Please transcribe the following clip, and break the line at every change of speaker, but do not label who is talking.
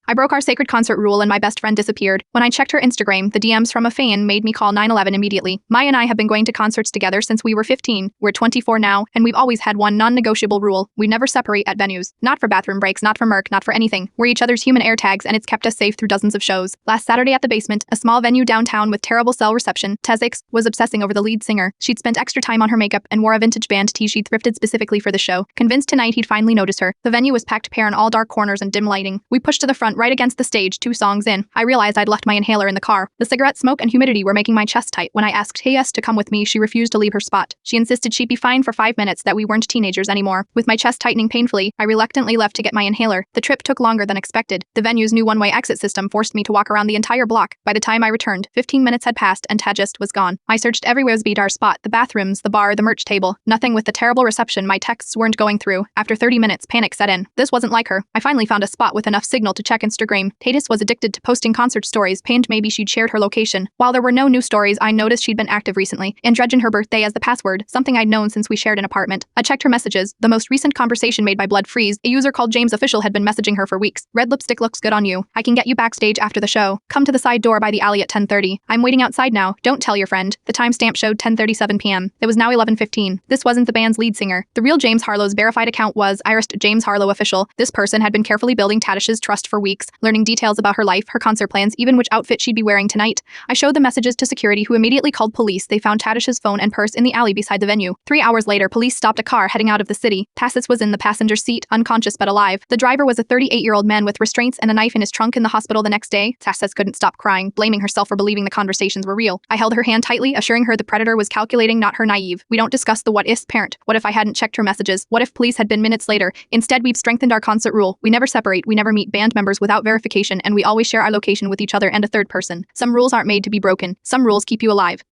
I broke our sacred concert rule and my best friend disappeared. When I checked her Instagram, the DMs from a fan made me call 911 immediately. Maya and I have been going to concerts together since we were 15. We're 24 now, and we've always had one non-negotiable rule. We never separate at venues. Not for bathroom breaks, not for merch, not for anything. We're each other's human air tags, and it's kept us safe through dozens of shows. Last Saturday at the Basement, a small venue downtown with terrible cell reception, Tezix was obsessing over the lead singer. She'd spent extra time on her makeup and wore a vintage band tee she'd thrifted specifically for the show. Convinced tonight he'd finally notice her. The venue was packed bare in all dark corners and dim lighting. We pushed to the front right against the stage 2 songs in. I realized I'd left my inhaler in the car. The cigarette smoke and humidity were making my chest tight. When I asked Hayes to come with me, she refused to leave her spot. She insisted she'd be fine for 5 minutes, that we weren't teenagers anymore. With my chest tightening painfully, I reluctantly left to get my inhaler. The trip took longer than expected. The venue's new one-way exit system forced me to walk around the entire block. By the time I returned, 15 minutes had passed and Tajist was gone. I searched everywhere beat our spot, the bathrooms, the bar, the merch table. Nothing. With the terrible reception my texts weren't going through. After 30 minutes, panic set in. This wasn't like her. I finally found a spot with enough signal to check Instagram. Tatis was addicted to posting concert stories, pained maybe she'd shared her location. While there were no new stories, I noticed she'd been active recently, and dredging her birthday as the password, something I'd known since we shared an apartment. I checked her messages. The most recent conversation made by Blood Freeze, a user called James Official, had been messaging her for weeks. Red lipstick looks good on you. I can get you backstage after the show. Come to the side door by the alley at 10:30. I'm waiting outside now. Don't tell your friend. The timestamp showed 10:37 p.m. It was now 11:15. This wasn't the band's lead singer. The real James Harlow's verified account was Iris James Harlow Official. This person had been carefully building Tadish's trust for weeks, learning details about her life, her concert plans, even which outfit she'd be wearing tonight. I showed the messages to security, who immediately called police. They found Tadish's phone and purse in the alley beside the venue. 3 hours later, police stopped a car heading out of the city. Tassis was in the passenger seat, unconscious but alive. The driver was a 38-year-old man with restraints and a knife in his trunk. In the hospital the next day. Tassis couldn't stop crying, blaming herself for believing the conversations were real. I held her hand tightly, assuring her the predator was calculating, not her naive. We don't discuss the what-ifs, parent. What if I hadn't checked her messages? What if police had been minutes later? Instead, we've strengthened our concert rule. We never separate, we never meet band members without verification, and we always share our location with each other and a third person. Some rules aren't made to be broken. Some rules keep you alive.